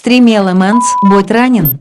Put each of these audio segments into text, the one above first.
стриме Elements будь ранен.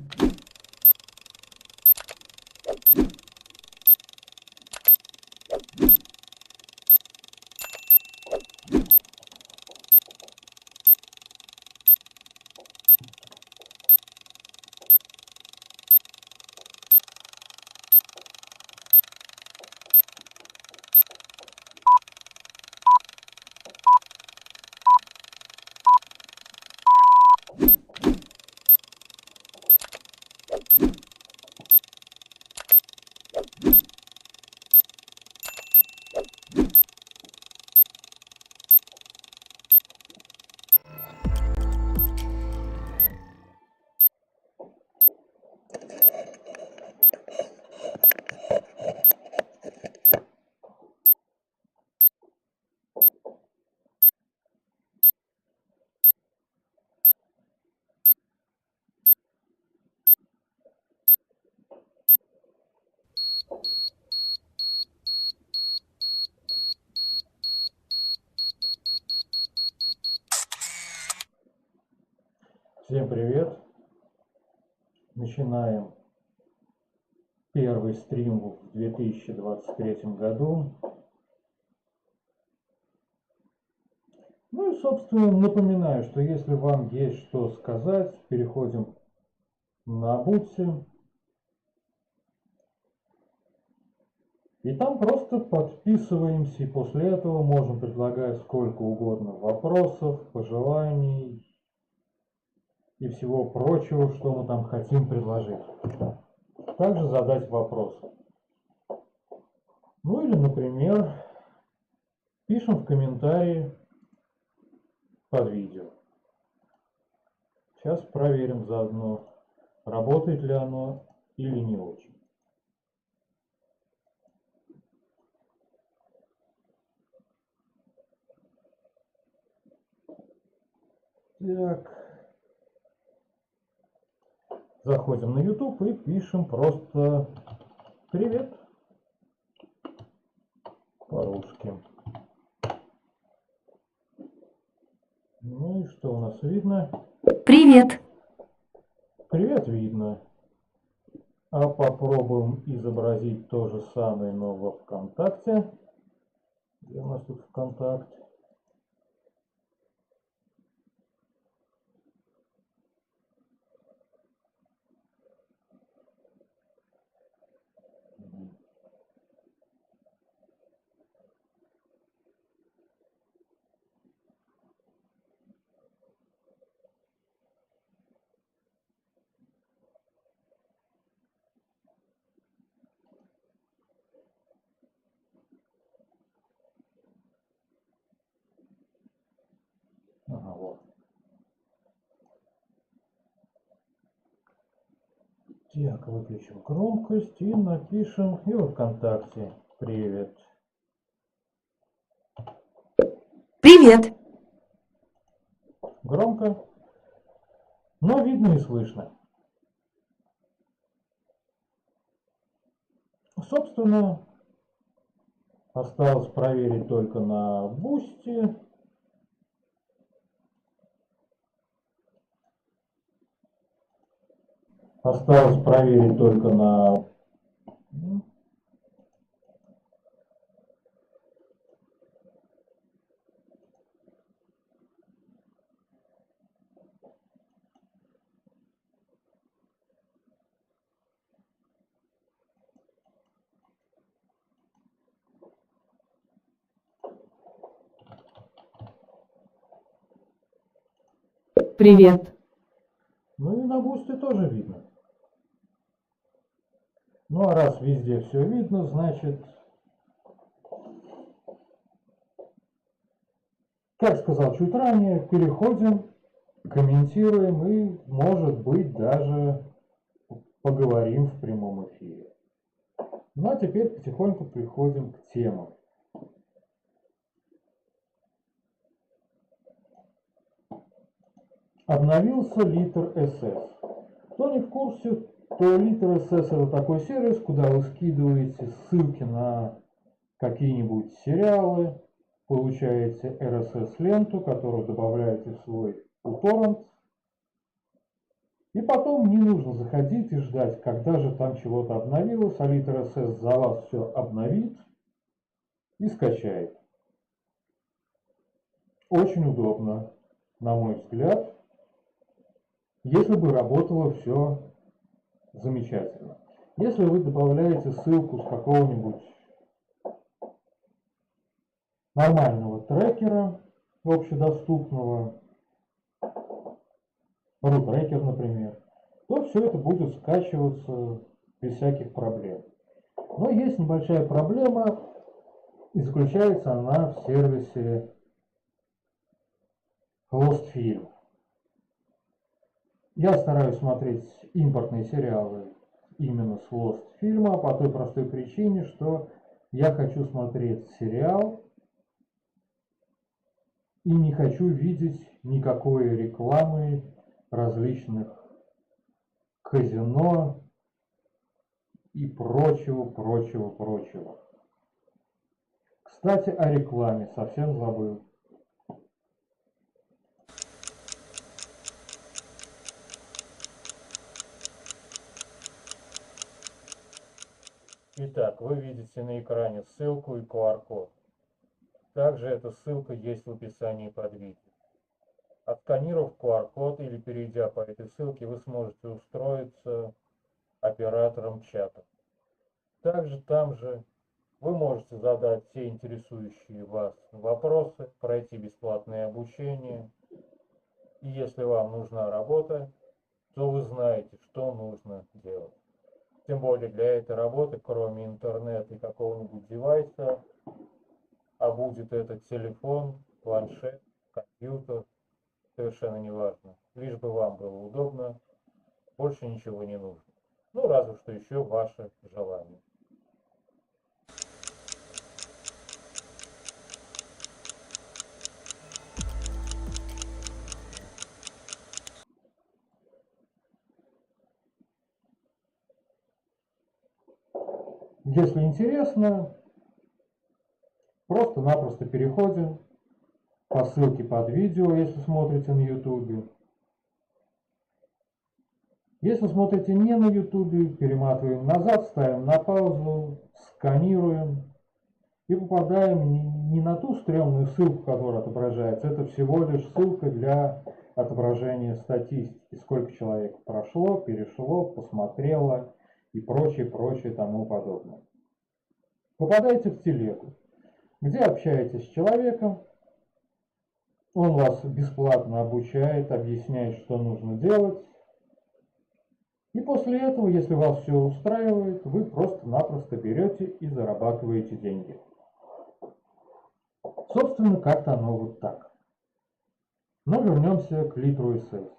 Всем привет! Начинаем первый стрим в 2023 году. Ну и, собственно, напоминаю, что если вам есть что сказать, переходим на Бутси. И там просто подписываемся, и после этого можем предлагать сколько угодно вопросов, пожеланий и всего прочего, что мы там хотим предложить. Также задать вопрос. Ну или, например, пишем в комментарии под видео. Сейчас проверим заодно, работает ли оно или не очень. Так. Заходим на YouTube и пишем просто «Привет» по-русски. Ну и что у нас видно? Привет. Привет видно. А попробуем изобразить то же самое, но во ВКонтакте. Где у нас тут ВКонтакт? Ага, вот. Так, выключим громкость и напишем и во ВКонтакте «Привет». Привет. Громко, но видно и слышно. Собственно, осталось проверить только на Бусти. Осталось проверить только на... Привет. Ну и на Бусти тоже видно. Ну а раз везде все видно, значит, как сказал чуть ранее, переходим, комментируем и, может быть, даже поговорим в прямом эфире. Ну а теперь потихоньку приходим к темам. Обновился LitterSS. Кто не в курсе, то LitterSS это такой сервис, куда вы скидываете ссылки на какие-нибудь сериалы, получаете RSS-ленту, которую добавляете в свой uTorrent, И потом не нужно заходить и ждать, когда же там чего-то обновилось, а LitterSS за вас все обновит и скачает. Очень удобно, на мой взгляд, если бы работало все замечательно. Если вы добавляете ссылку с какого-нибудь нормального трекера, общедоступного, RuTracker, например, то все это будет скачиваться без всяких проблем. Но есть небольшая проблема, и заключается она в сервисе Lostfilm. Я стараюсь смотреть импортные сериалы именно с Lostfilm по той простой причине, что я хочу смотреть сериал и не хочу видеть никакой рекламы различных казино и прочего, прочего, прочего. Кстати, о рекламе совсем забыл. Итак, вы видите на экране ссылку и QR-код. Также эта ссылка есть в описании под видео. Отсканировав QR-код или перейдя по этой ссылке, вы сможете устроиться оператором чата. Также там же вы можете задать все интересующие вас вопросы, пройти бесплатное обучение. И если вам нужна работа, то вы знаете, что нужно делать. Тем более для этой работы, кроме интернета и какого-нибудь девайса, а будет это телефон, планшет, компьютер, совершенно неважно. Лишь бы вам было удобно, больше ничего не нужно. Ну, разве что еще ваше желание. Если интересно, просто-напросто переходим по ссылке под видео, если смотрите на YouTube. Если смотрите не на YouTube, перематываем назад, ставим на паузу, сканируем и попадаем не на ту стрёмную ссылку, которая отображается. Это всего лишь ссылка для отображения статистики. Сколько человек прошло, перешло, посмотрело и прочее, прочее тому подобное. Попадаете в телегу, где общаетесь с человеком, он вас бесплатно обучает, объясняет, что нужно делать. И после этого, если вас все устраивает, вы просто-напросто берете и зарабатываете деньги. Собственно, как-то оно вот так. Но вернемся к LitterSS.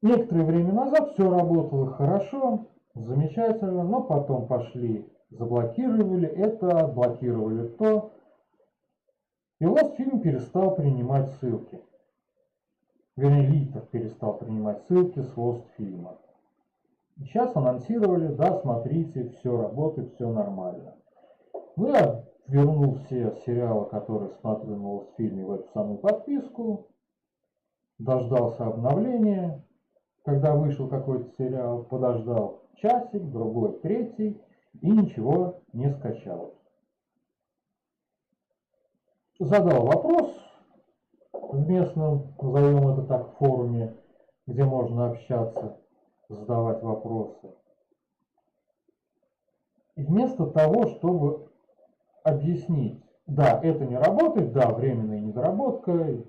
Некоторое время назад все работало хорошо, замечательно, но потом пошли, заблокировали это, блокировали то, и Lostfilm перестал принимать ссылки. Вернее, Литер перестал принимать ссылки с Lostfilm. Сейчас анонсировали, да, смотрите, все работает, все нормально. Ну, я вернул все сериалы, которые смотрю на Lostfilm, в эту самую подписку, дождался обновления. Когда вышел какой-то сериал, подождал часик, другой, третий, и ничего не скачалось. Задал вопрос в местном, назовем это так, форуме, где можно общаться, задавать вопросы. И вместо того, чтобы объяснить, да, это не работает, да, временная недоработка,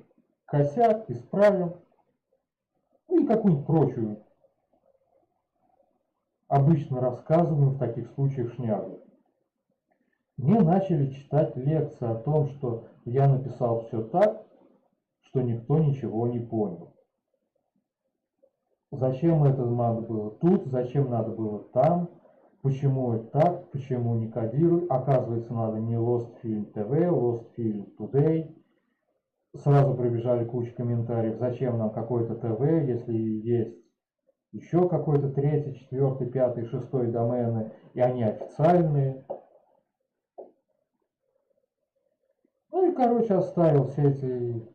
косяк, исправим, ну и какую-нибудь прочую, обычно рассказанную в таких случаях шнягу. Мне начали читать лекции о том, что я написал все так, что никто ничего не понял. Зачем это надо было тут, зачем надо было там, почему это так, почему не кодируй. Оказывается, надо не Lostfilm TV, Lostfilm Today. Сразу прибежали куча комментариев, зачем нам какой-то ТВ, если есть еще какой-то третий, четвертый, пятый, шестой домены, и они официальные. Ну и, короче, оставил все эти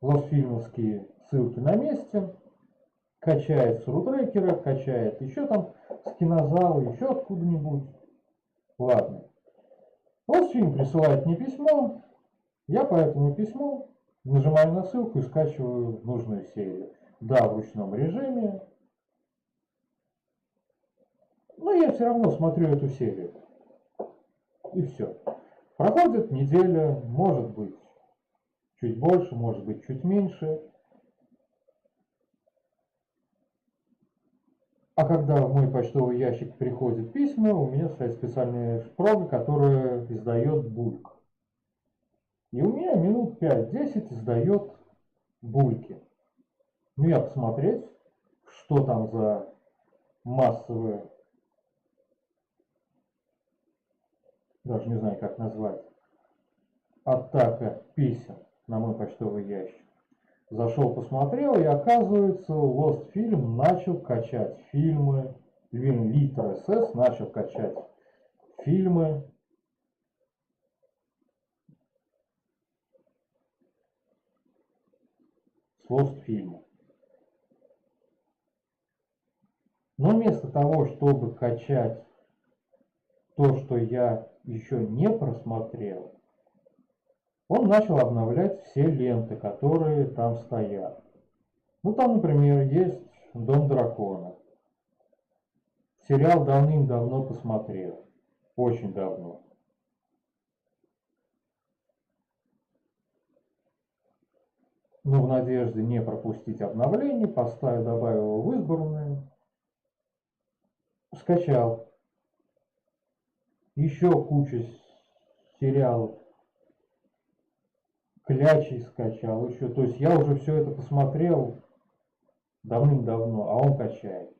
лостфильмовские ссылки на месте, качает с рутрекера, качает еще там с кинозала, еще откуда-нибудь. Ладно. Лостфильм присылает мне письмо, я по этому письму нажимаю на ссылку и скачиваю нужную серию. Да, в ручном режиме, но я все равно смотрю эту серию. И все. Проходит неделя, может быть чуть больше, может быть чуть меньше. А когда в мой почтовый ящик приходят письма, у меня стоит специальная прога, которая издает бульк. И у меня минут 5-10 издает бульки. Ну, я посмотреть, что там за массовая, даже не знаю, как назвать, атака писем на мой почтовый ящик. Зашел, посмотрел, и оказывается, Лостфильм начал качать фильмы, Литр СС начал качать фильмы с Лостфильма. Но вместо того, чтобы качать то, что я еще не просмотрел, он начал обновлять все ленты, которые там стоят. Ну, там, например, есть «Дом дракона». Сериал давным-давно посмотрел. Очень давно. Но в надежде не пропустить обновление, поставил, добавил его в избранное. Скачал. Еще кучу сериалов. Клячей скачал еще. То есть я уже все это посмотрел давным-давно, а он качает.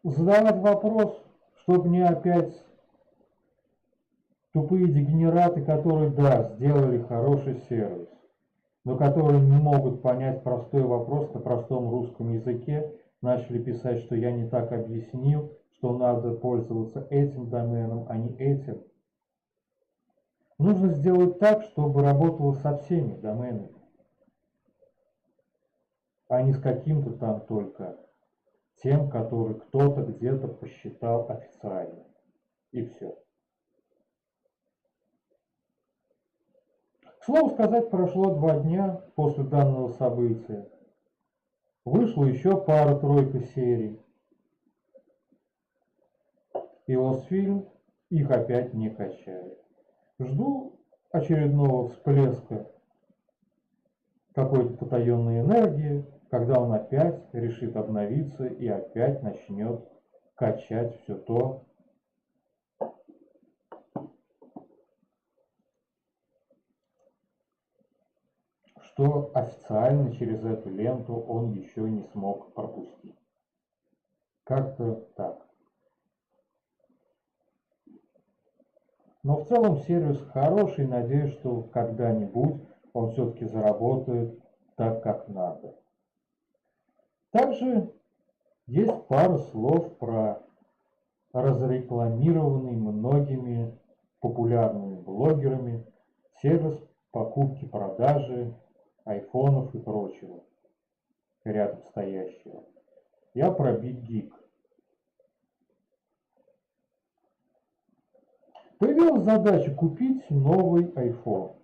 Задавать вопрос, чтобы не опять тупые дегенераты, которые, да, сделали хороший сервис, но которые не могут понять простой вопрос на простом русском языке, начали писать, что я не так объяснил, что надо пользоваться этим доменом, а не этим. Нужно сделать так, чтобы работало со всеми доменами, а не с каким-то там только тем, который кто-то где-то посчитал официально. И все. К слову сказать, прошло 2 дня после данного события. Вышло еще пара-тройка серий. И Лосфильм их опять не качает. Жду очередного всплеска какой-то потаенной энергии, когда он опять решит обновиться и опять начнет качать все то, что официально через эту ленту он еще не смог пропустить. Как-то так. Но в целом сервис хороший, надеюсь, что когда-нибудь он все-таки заработает так, как надо. Также есть пара слов про разрекламированный многими популярными блогерами сервис покупки-продажи айфонов и прочего рядом стоящего. Я про BitGeek. Появилась задача купить новый iPhone.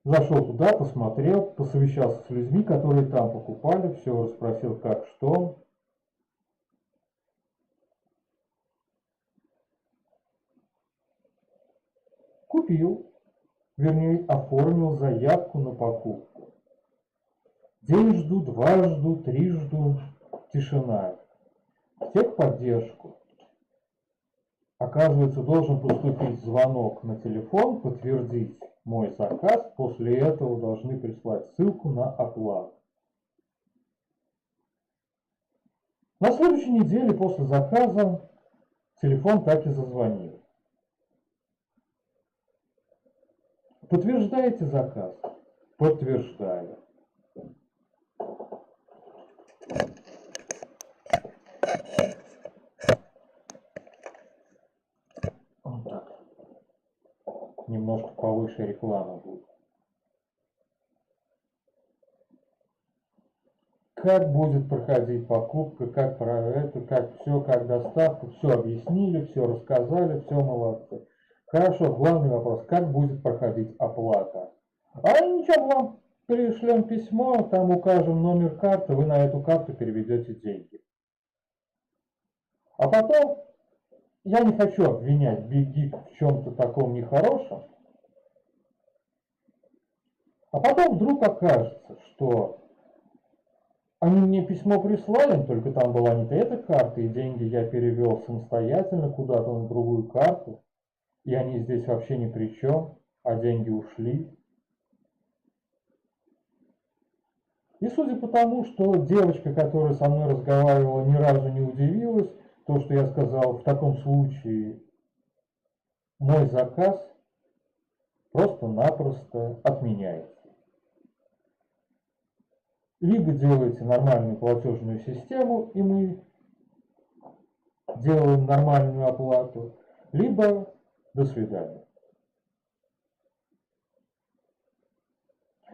Зашел туда, посмотрел, посовещался с людьми, которые там покупали, все расспросил как что. Купил, вернее оформил заявку на покупку. День жду, 2 жду, 3 жду, тишина. В техподдержку. Оказывается, должен поступить звонок на телефон, подтвердить мой заказ, после этого должны прислать ссылку на оплату. На следующей неделе после заказа телефон так и зазвонил. Подтверждаете заказ? Подтверждаю. немножко повыше реклама будет. Как будет проходить покупка, как про это, как все, как доставка, все объяснили, все рассказали, все молодцы. Хорошо, главный вопрос, как будет проходить оплата? А ничего, вам пришлем письмо, там укажем номер карты, вы на эту карту переведете деньги. А потом, я не хочу обвинять Big Geek в чем-то таком нехорошем, а потом вдруг окажется, что они мне письмо прислали, только там была не эта карта, и деньги я перевел самостоятельно куда-то на другую карту, и они здесь вообще ни при чем, а деньги ушли. И судя по тому, что девочка, которая со мной разговаривала, ни разу не удивилась, то, что я сказал, в таком случае мой заказ просто-напросто отменяется. Либо делаете нормальную платежную систему, и мы делаем нормальную оплату, либо до свидания.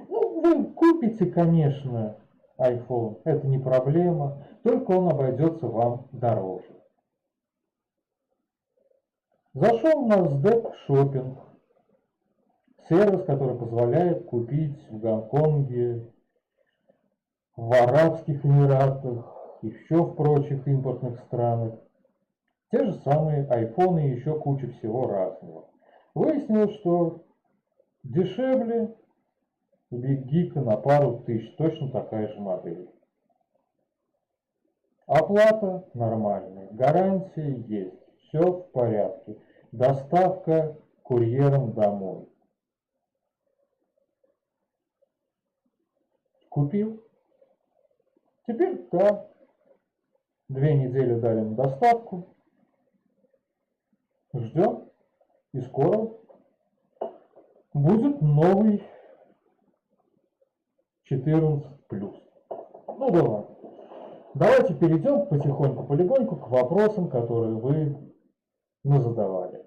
Ну, вы купите, конечно, iPhone, это не проблема, только он обойдется вам дороже. Зашел на SDEC Shopping, сервис, который позволяет купить в Гонконге, в Арабских Эмиратах, еще в прочих импортных странах те же самые айфоны и еще куча всего разного. Выяснилось, что дешевле Big Geek на пару тысяч, точно такая же модель. Оплата нормальная, гарантия есть, все в порядке. Доставка курьером домой. Купил. Теперь да, 2 недели дали на доставку. Ждем. И скоро будет новый 14+. Ну да ладно. Давайте перейдем потихоньку, полегоньку к вопросам, которые вы мне задавали.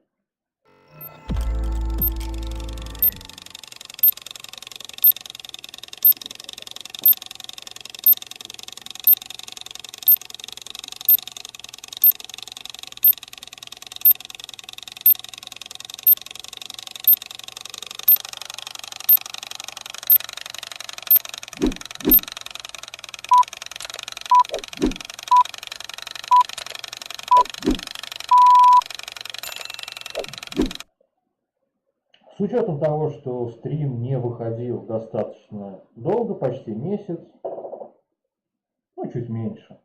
С учетом того, что стрим не выходил достаточно долго, почти месяц, ну чуть меньше,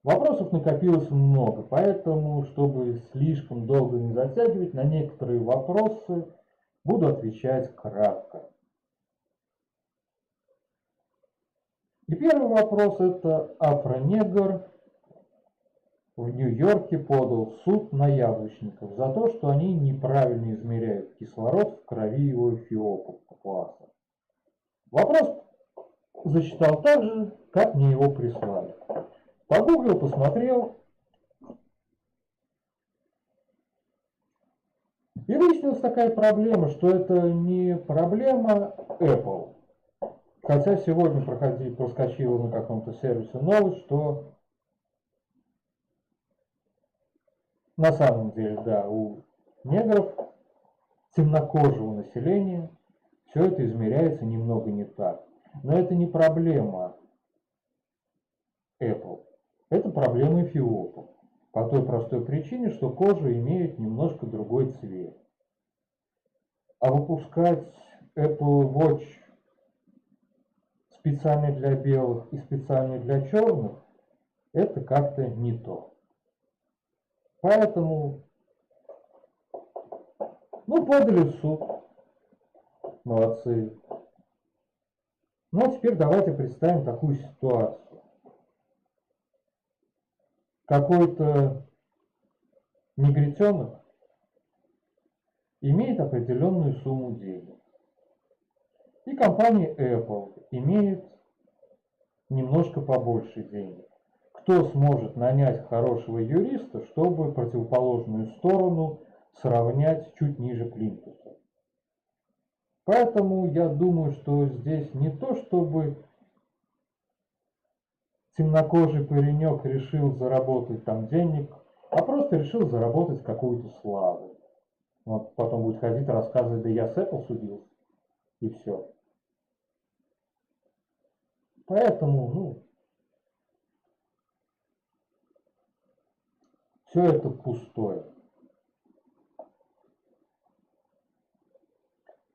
вопросов накопилось много, поэтому, чтобы слишком долго не затягивать, на некоторые вопросы буду отвечать кратко. И первый вопрос — это афронегр в Нью-Йорке подал в суд на яблочников за то, что они неправильно измеряют кислород в крови его класса. Вопрос зачитал так же, как мне его прислали. Погуглил, посмотрел. И выяснилась такая проблема, что это не проблема Apple. Хотя сегодня проскочила на каком-то сервисе новость, что на самом деле, да, у негров, темнокожего населения, все это измеряется немного не так. Но это не проблема Apple. Это проблема эфиопов. По той простой причине, что кожа имеет немножко другой цвет. А выпускать Apple Watch специально для белых и специально для черных, это как-то не то. Поэтому, подали в суд. Молодцы. Ну, а теперь давайте представим такую ситуацию. Какой-то негритенок имеет определенную сумму денег. И компания Apple имеет немножко побольше денег. Кто сможет нанять хорошего юриста, чтобы противоположную сторону сравнять чуть ниже плинтуса? Поэтому я думаю, что здесь не то, чтобы темнокожий паренек решил заработать там денег, а просто решил заработать какую-то славу. Вот потом будет ходить и рассказывать, да я с Apple судился, и все. Поэтому, все это пустое.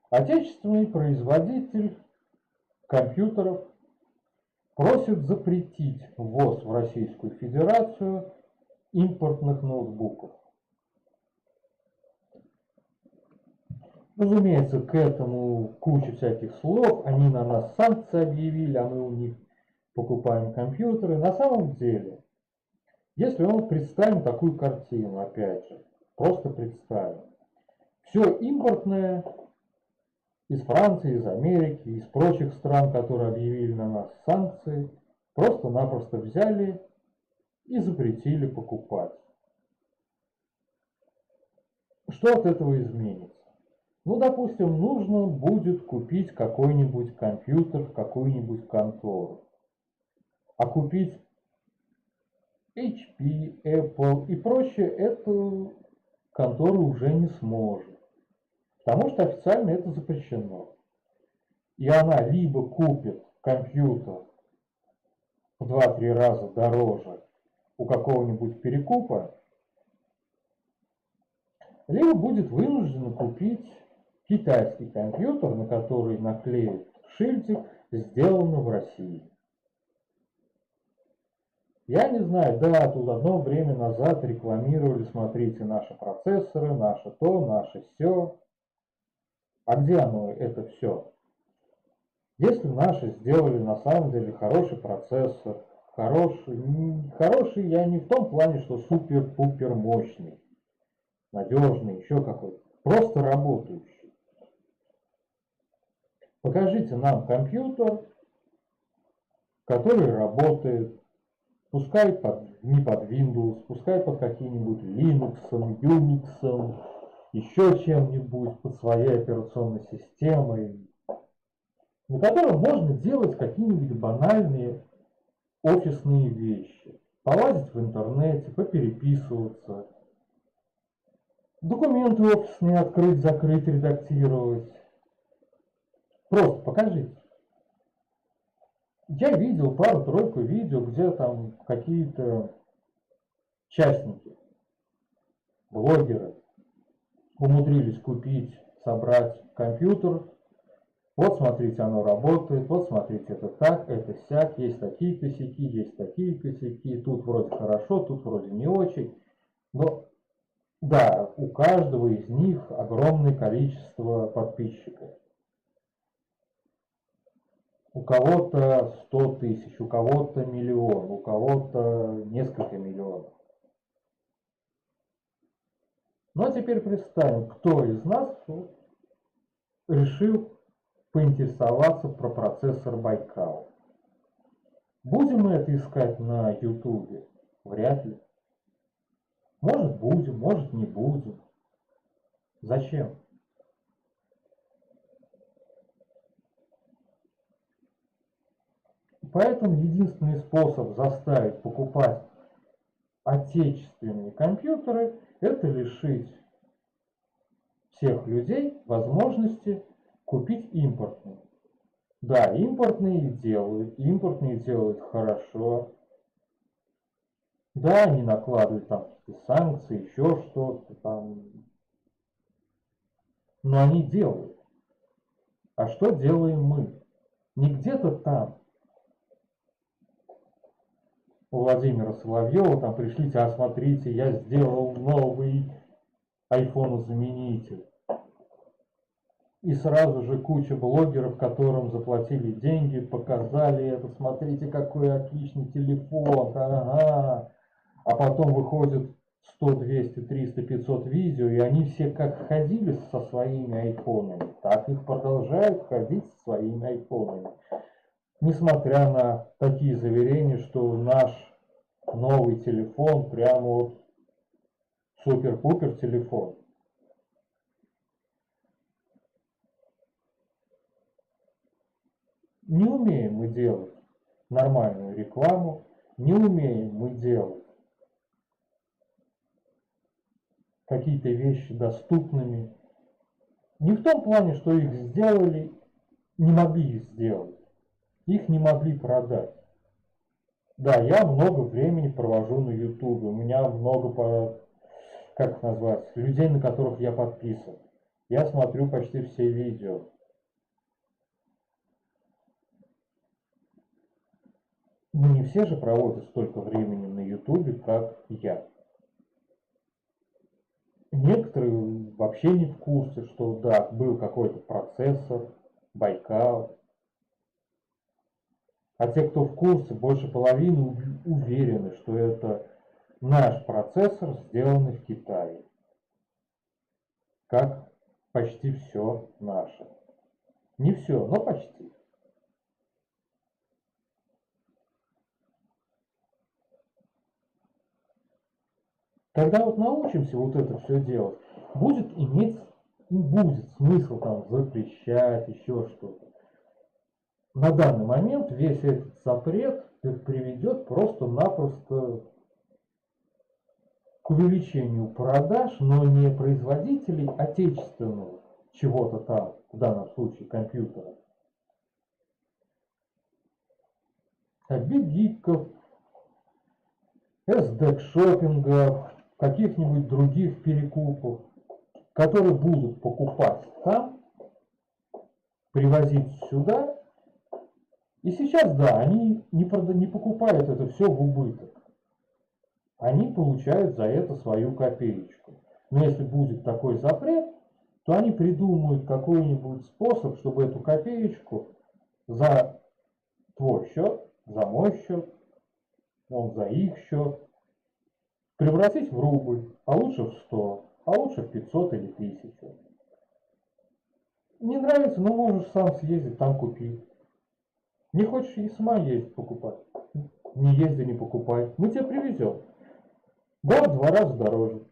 Отечественный производитель компьютеров просит запретить ввоз в Российскую Федерацию импортных ноутбуков. Разумеется, к этому куча всяких слов, они на нас санкции объявили, а мы у них покупаем компьютеры. На самом деле, если мы представим такую картину, опять же, просто представим, все импортное из Франции, из Америки, из прочих стран, которые объявили на нас санкции, просто-напросто взяли и запретили покупать. Что от этого изменится? Ну, допустим, нужно будет купить какой-нибудь компьютер в какую-нибудь контору. А купить HP, Apple и прочее эту контору уже не сможет. Потому что официально это запрещено. И она либо купит компьютер в 2-3 раза дороже у какого-нибудь перекупа, либо будет вынуждена купить китайский компьютер, на который наклеит шильдик «Сделано в России». Я не знаю, да, тут одно время назад рекламировали, смотрите, наши процессоры, наше то, наше все. А где оно, это все? Если наши сделали на самом деле хороший процессор, хороший я не в том плане, что супер-пупер мощный, надежный, еще какой-то, просто работающий. Покажите нам компьютер, который работает, пускай не под Windows, пускай под каким-нибудь Linux, Unix, еще чем-нибудь, под своей операционной системой, на котором можно делать какие-нибудь банальные офисные вещи. Полазить в интернете, попереписываться, документы офисные открыть, закрыть, редактировать. Просто покажите. Я видел пару-тройку видео, где там какие-то частники, блогеры умудрились купить, собрать компьютер. Вот смотрите, оно работает, вот смотрите, это так, это сяк, есть такие косяки, есть такие косяки, тут вроде хорошо, тут вроде не очень. Но да, у каждого из них огромное количество подписчиков. У кого-то 100 тысяч, у кого-то миллион, у кого-то несколько миллионов. Ну а теперь представим, кто из нас решил поинтересоваться про процессор Байкал. Будем мы это искать на Ютубе? Вряд ли. Может будем, может не будем. Зачем? Поэтому единственный способ заставить покупать отечественные компьютеры – это лишить всех людей возможности купить импортные. Да, импортные делают хорошо. Да, они накладывают там какие-то санкции, еще что-то там. Но они делают. А что делаем мы? Не где-то там. У Владимира Соловьева там пришлите, а смотрите, я сделал новый iPhone-заменитель. И сразу же куча блогеров, которым заплатили деньги, показали это, смотрите, какой отличный телефон, ага. А потом выходит 100, 200, 300, 500 видео, и они все как ходили со своими айфонами, так их продолжают ходить со своими айфонами. Несмотря на такие заверения, что наш новый телефон прямо вот супер-пупер телефон. Не умеем мы делать нормальную рекламу, не умеем мы делать какие-то вещи доступными. Не в том плане, что их сделали, не могли их сделать, их не могли продать. Да, я много времени провожу на YouTube, у меня много, как их назвать, людей, на которых я подписан. Я смотрю почти все видео. Но не все же проводят столько времени на YouTube, как я. Некоторые вообще не в курсе, что да, был какой-то процессор, Байкал. А те, кто в курсе, больше половины уверены, что это наш процессор, сделанный в Китае. Как почти все наше. Не все, но почти. Когда вот научимся вот это все делать, будет смысл там запрещать, еще что-то. На данный момент весь этот запрет приведет просто-напросто к увеличению продаж, но не производителей отечественного чего-то там, в данном случае компьютера, а биггиков, SDK-шоппингов, каких-нибудь других перекупов, которые будут покупать там, привозить сюда. И сейчас, да, они не покупают это все в убыток. Они получают за это свою копеечку. Но если будет такой запрет, то они придумают какой-нибудь способ, чтобы эту копеечку за твой счет, за мой счет, за их счет, превратить в рубль, а лучше в 100, а лучше в 500 или 1000. Не нравится, но можешь сам съездить, там купить. Не хочешь и сама ездить покупать. Не езди, не покупай. Мы тебе привезем. Да, в 2 раза дороже.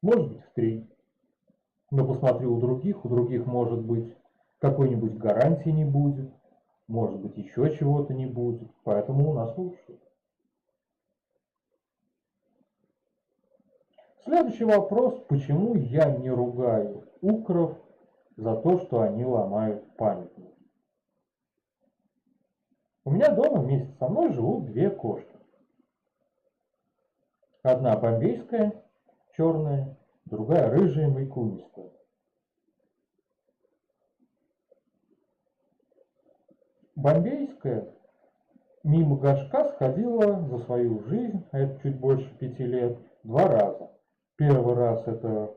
Может быть, в 3. Но посмотри у других может быть какой-нибудь гарантии не будет, может быть еще чего-то не будет, поэтому у нас лучше. Следующий вопрос, почему я не ругаю укров за то, что они ломают памятники. У меня дома вместе со мной живут 2 кошки. Одна бомбейская, черная, другая рыжая, майкунистая. Бомбейская мимо горшка сходила за свою жизнь, а это чуть больше 5 лет, 2 раза. Первый раз это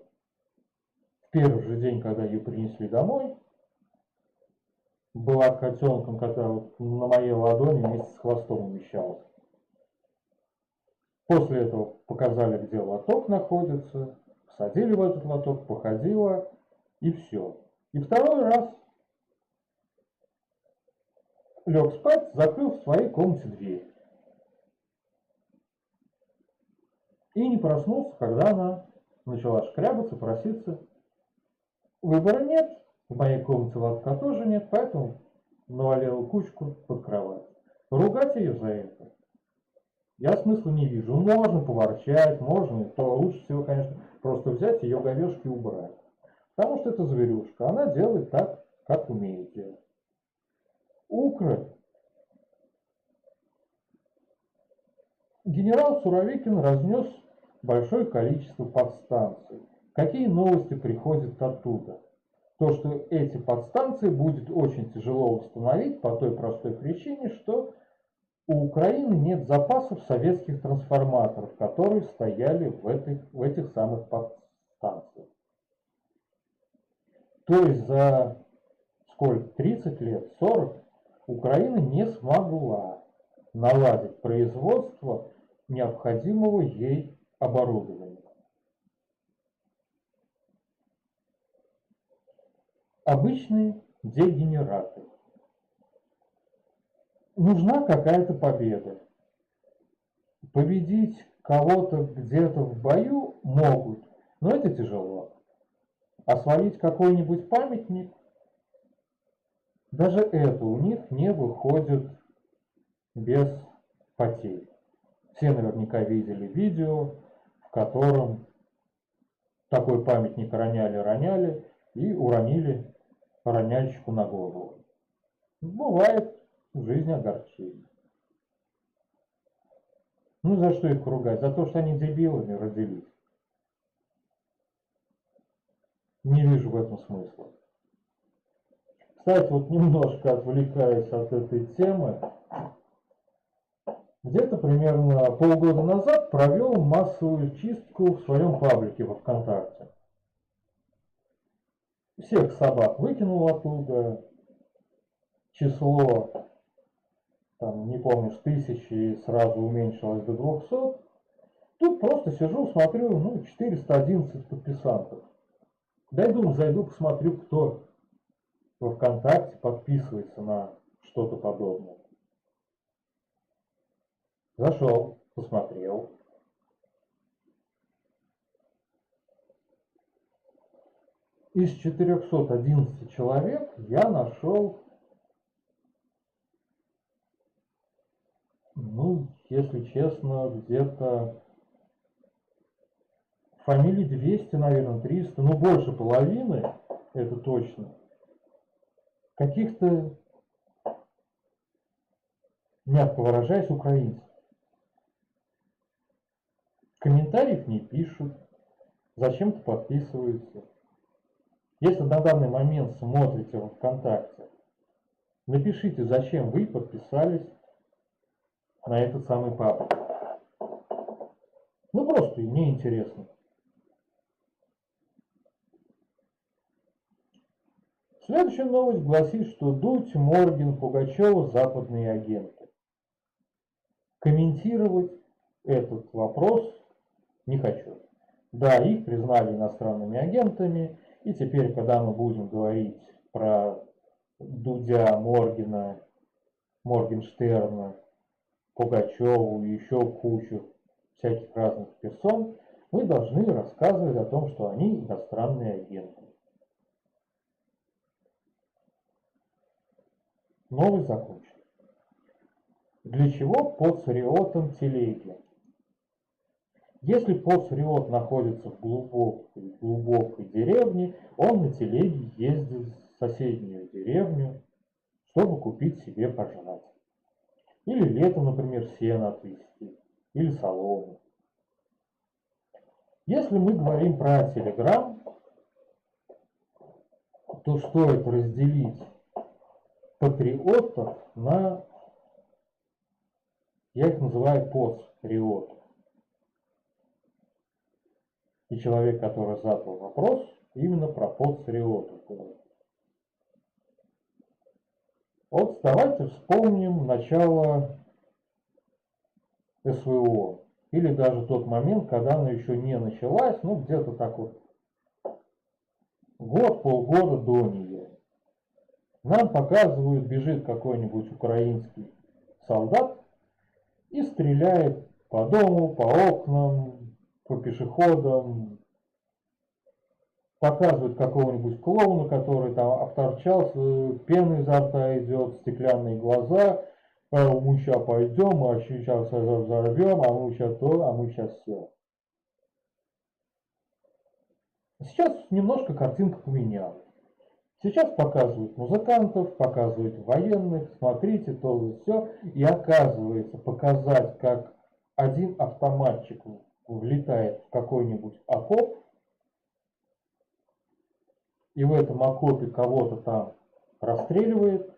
в первый же день, когда ее принесли домой. Была котенком, когда вот на моей ладони вместе с хвостом умещалась. После этого показали, где лоток находится, посадили в этот лоток, походила и все. И второй раз лег спать, закрыл в своей комнате дверь. И не проснулся, когда она начала шкрябаться, проситься. Выбора нет, в моей комнате лотка тоже нет, поэтому навалила кучку под кровать. Ругать ее за это я смысла не вижу. Можно поворчать, можно, то лучше всего, конечно, просто взять ее говешки и убрать. Потому что это зверюшка, она делает так, как умеет делать. Укры. Генерал Суровикин разнес большое количество подстанций. Какие новости приходят оттуда? То, что эти подстанции будет очень тяжело восстановить по той простой причине, что у Украины нет запасов советских трансформаторов, которые стояли в этих самых подстанциях. То есть за сколько? 30 лет, 40 Украина не смогла наладить производство необходимого ей оборудования. Обычные дегенераты. Нужна какая-то победа. Победить кого-то где-то в бою могут, но это тяжело. А свалить какой-нибудь памятник Даже это у них не выходит без потерь. Все наверняка видели видео, в котором такой памятник роняли и уронили роняльщику на голову. Бывает в жизни огорчение. Ну за что их ругать? За то, что они дебилами родились. Не вижу в этом смысла. Кстати, вот немножко отвлекаясь от этой темы, где-то примерно полгода назад провел массовую чистку в своем паблике во ВКонтакте. Всех собак выкинул оттуда, число, там, не помню, с 1000 сразу уменьшилось до 200. Тут просто сижу, смотрю, 411 подписантов. Дойду, зайду, посмотрю, кто во ВКонтакте подписывается на что-то подобное. Зашел, посмотрел. Из 411 человек я нашел, если честно, где-то фамилий 200, наверное, 300, больше половины, это точно. Каких-то, мягко выражаясь, украинцев. Комментариев не пишут, зачем-то подписываются. Если на данный момент смотрите в ВКонтакте, напишите, зачем вы подписались на этот самый паблик. Просто мне интересно. Следующая новость гласит, что Дудь, Моргин, Пугачева – западные агенты. Комментировать этот вопрос не хочу. Да, их признали иностранными агентами, и теперь, когда мы будем говорить про Дудя, Моргина, Моргенштерна, Пугачеву и еще кучу всяких разных персон, мы должны рассказывать о том, что они иностранные агенты. Новость закончена. Для чего под Сариотом телеги? Если Поцриот находится в глубокой деревне, он на телеге ездит в соседнюю деревню, чтобы купить себе пожрать. Или летом, например, сено отвезти, или солому. Если мы говорим про Телеграм, то стоит разделить патриотов на, я их называю поцриотов. И человек, который задал вопрос, именно про поцриотов говорит. Вот давайте вспомним начало СВО. Или даже тот момент, когда она еще не началась, где-то так вот год, полгода до нее. Нам показывают, бежит какой-нибудь украинский солдат и стреляет по дому, по окнам, по пешеходам. Показывают какого-нибудь клоуна, который там обторчался, пена изо рта идет, стеклянные глаза. Мы сейчас пойдем, мы сейчас взорвем, а мы сейчас то, а мы сейчас все. Сейчас немножко картинка поменялась. Сейчас показывают музыкантов, показывают военных, смотрите, то и все. И оказывается, показать, как один автоматчик влетает в какой-нибудь окоп, и в этом окопе кого-то там расстреливает,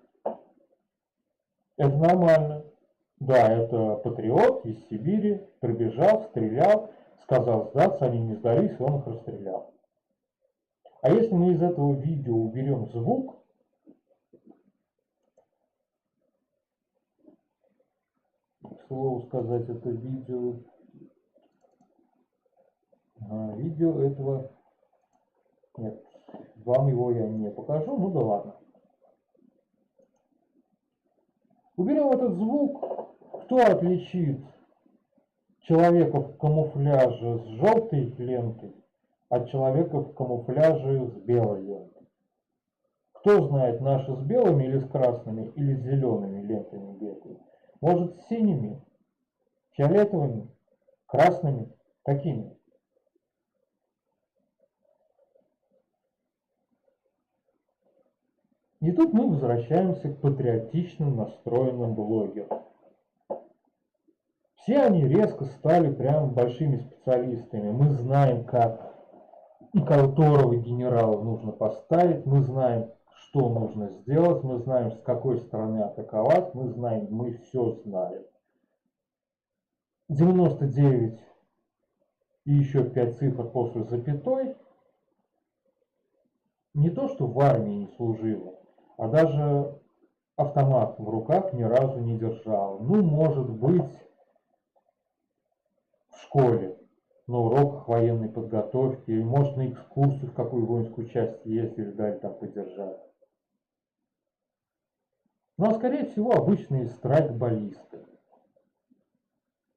это нормально. Да, это патриот из Сибири, прибежал, стрелял, сказал сдаться, они не сдались, он их расстрелял. А если мы из этого видео уберем звук, к слову сказать, это видео этого, нет, вам его я не покажу, да ладно. Уберем этот звук, кто отличит человека в камуфляже с желтой лентой от человека в камуфляже с белой лентой? Кто знает, наши с белыми или с красными, или с зелеными лентами бегают? Может, с синими, фиолетовыми, красными? Какими? И тут мы возвращаемся к патриотично настроенным блогерам. Все они резко стали прям большими специалистами. Мы знаем, как и которого генерала нужно поставить, мы знаем, что нужно сделать, мы знаем, с какой стороны атаковать, мы знаем, мы все знаем. 99 и еще 5 цифр после запятой не то, что в армии не служила, а даже автомат в руках ни разу не держал. Ну, может быть, в школе, на уроках военной подготовки, или может на экскурсию в какую воинскую часть ездили, дали там подержать. Но, скорее всего, обычные страйкболисты.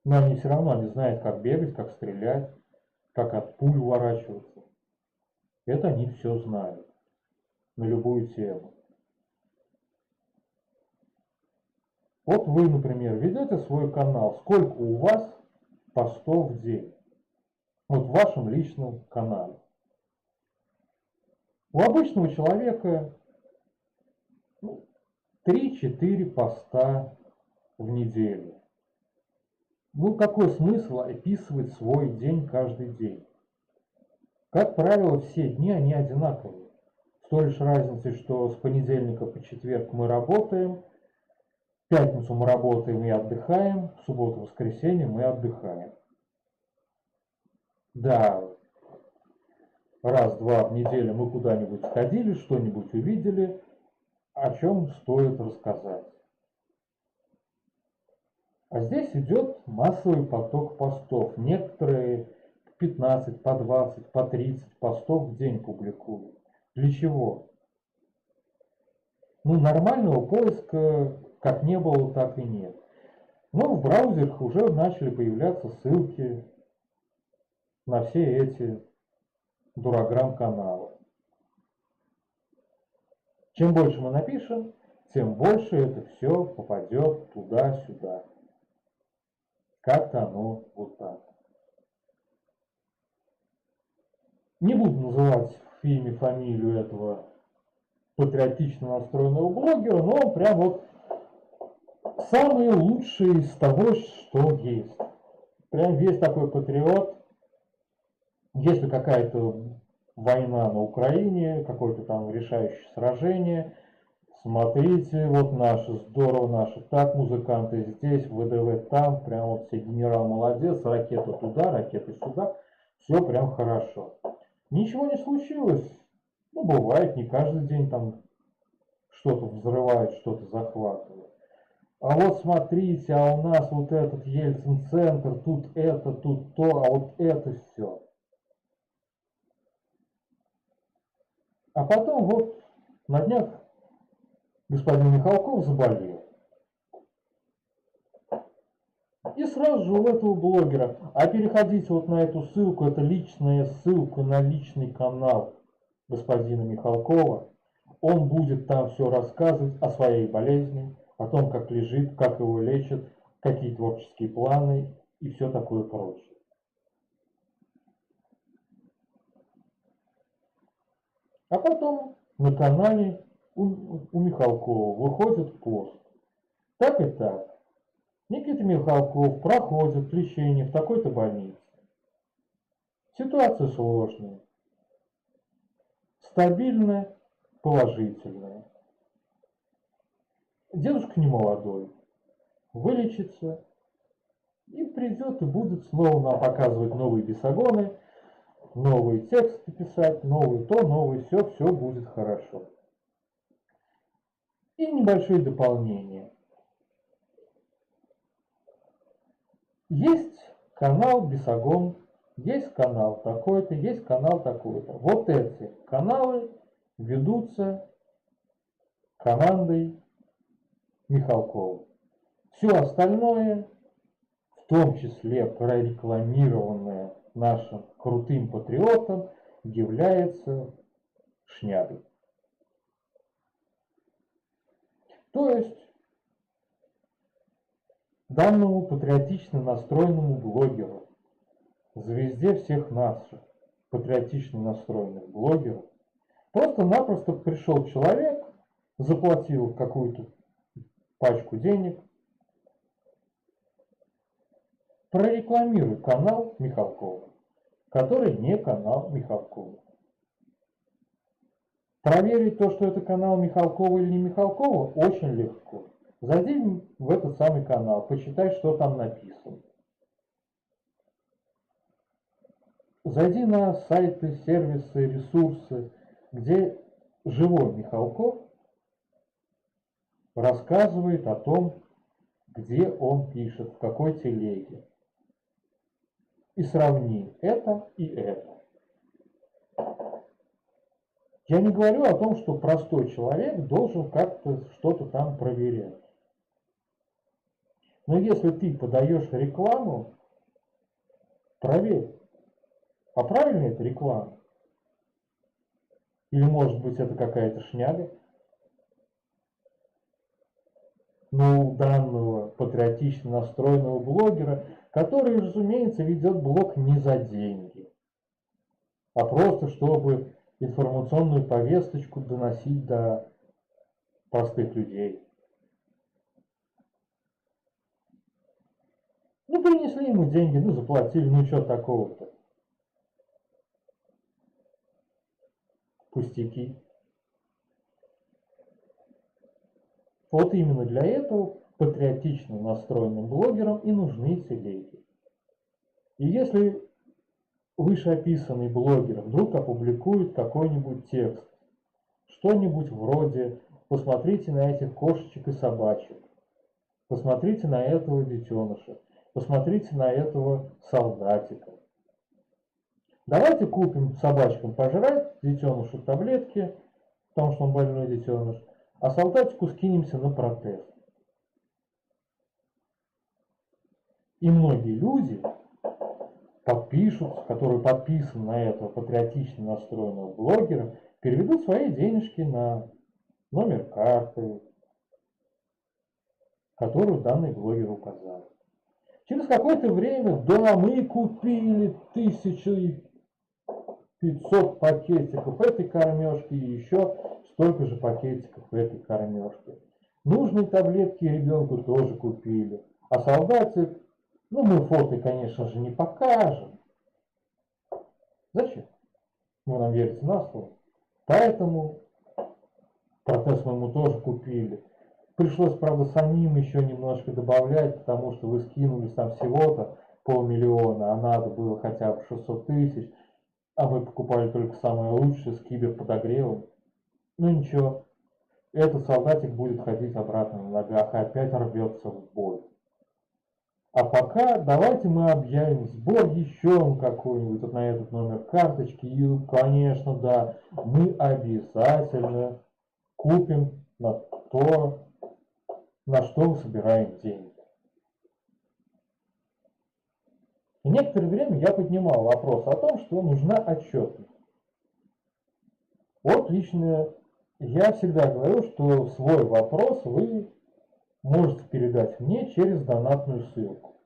Но они все равно не знают, как бегать, как стрелять, как от пуль уворачиваться. Это они все знают на любую тему. Вот вы, например, ведете свой канал. Сколько у вас постов в день? Вот в вашем личном канале. У обычного человека 3-4 поста в неделю. Ну, какой смысл описывать свой день каждый день? Как правило, все дни, они одинаковые. С той лишь разницей, что с понедельника по четверг мы работаем, в пятницу мы работаем и отдыхаем, в субботу, воскресенье мы отдыхаем. Да, раз-два в неделю мы куда-нибудь сходили, что-нибудь увидели, о чем стоит рассказать. А здесь идет массовый поток постов. Некоторые 15, по 20, по 30 постов в день публикуют. Для чего? Ну, нормального поиска как не было, так и нет. Но в браузерах уже начали появляться ссылки на все эти дураграм-каналы. Чем больше мы напишем, тем больше это все попадет туда-сюда. Как-то оно вот так. Не буду называть в фильме фамилию этого патриотично настроенного блогера, но он прям вот самый лучший из того, что есть. Прям весь такой патриот. Если какая-то война на Украине, какое-то там решающее сражение, смотрите, вот наши, здорово наши, так, музыканты здесь, ВДВ там, прям вот все генерал молодец, ракета туда, ракета сюда, все прям хорошо. Ничего не случилось, ну бывает, не каждый день там что-то взрывают, что-то захватывают. А вот смотрите, а у нас вот этот Ельцин-центр, тут это, тут то, а вот это все. А потом вот на днях господин Михалков заболел. И сразу же у этого блогера, а переходите вот на эту ссылку, это личная ссылка на личный канал господина Михалкова. Он будет там все рассказывать о своей болезни, о том, как лежит, как его лечат, какие творческие планы и все такое прочее. А потом на канале у Михалкова выходит пост. Так и так. Никита Михалков проходит лечение в такой-то больнице. Ситуация сложная. Стабильная, положительная. Дедушка не молодой. Вылечится и придет и будет снова нам показывать новые бесогоны, новые тексты писать, новые то, новые все будет хорошо. И небольшое дополнение. Есть канал Бесогон, есть канал такой-то, есть канал такой-то. Вот эти каналы ведутся командой Михалкова. Все остальное, в том числе прорекламированное нашим крутым патриотом, является шнягой. То есть данному патриотично настроенному блогеру, звезде всех наших патриотично настроенных блогеров, просто-напросто пришел человек, заплатил какую-то пачку денег, прорекламируй канал Михалкова, который не канал Михалкова. Проверить то, что это канал Михалкова или не Михалкова, очень легко. Зайди в этот самый канал, почитай, что там написано. Зайди на сайты, сервисы, ресурсы, где живой Михалков рассказывает о том, где он пишет, в какой телеге. И сравни это и это. Я не говорю о том, что простой человек должен как-то что-то там проверять. Но если ты подаешь рекламу, проверь, а правильно это реклама? Или может быть это какая-то шняга? Но у данного патриотично настроенного блогера, который, разумеется, ведет блог не за деньги, а просто чтобы информационную повесточку доносить до простых людей. Ну, принесли ему деньги, ну, заплатили, ну, что такого-то? Пустяки. Вот именно для этого патриотично настроенным блогерам и нужны телеги. И если вышеописанный блогер вдруг опубликует какой-нибудь текст, что-нибудь вроде «посмотрите на этих кошечек и собачек», «посмотрите на этого детеныша», «посмотрите на этого солдатика». Давайте купим собачкам пожрать, детенышу таблетки, потому что он больной детеныш, а солдатику скинемся на протез. И многие люди подпишутся, которые подписаны на этого патриотично настроенного блогера, переведут свои денежки на номер карты, которую данный блогер указал. Через какое-то время, да, мы купили 1500 пакетиков этой кормежки и еще столько же пакетиков этой кормежки. Нужные таблетки ребенку тоже купили. А солдатик, ну мы фото, конечно же, не покажем. Зачем? Вы нам верите на слово. Поэтому протез мы ему тоже купили. Пришлось, правда, самим еще немножко добавлять, потому что вы скинулись там всего-то 500 000, а надо было хотя бы 600 000, а мы покупали только самое лучшее с киберподогревом. Ну ничего, этот солдатик будет ходить обратно на ногах и опять рвется в бой. А пока давайте мы объявим сбор еще какой-нибудь вот на этот номер карточки. И, конечно, да, мы обязательно купим на то, на что мы собираем деньги. И некоторое время я поднимал вопрос о том, что нужна отчетность. Вот лично я всегда говорю, что свой вопрос вы можете передать мне через донатную ссылку.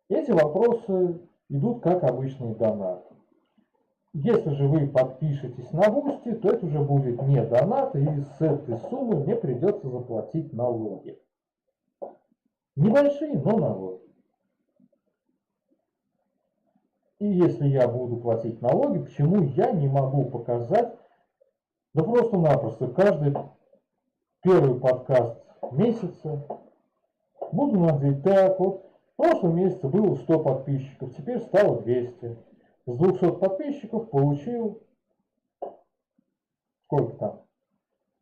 Эти вопросы идут как обычные донаты. Если же вы подпишетесь на Boosty, то это уже будет не донат, и с этой суммы мне придется заплатить налоги. Небольшие, но налоги. И если я буду платить налоги, почему я не могу показать, да просто-напросто каждый первый подкаст месяца буду надеть так, вот в прошлом месяце было 100 подписчиков, теперь стало 200. С 200 подписчиков получил, сколько там,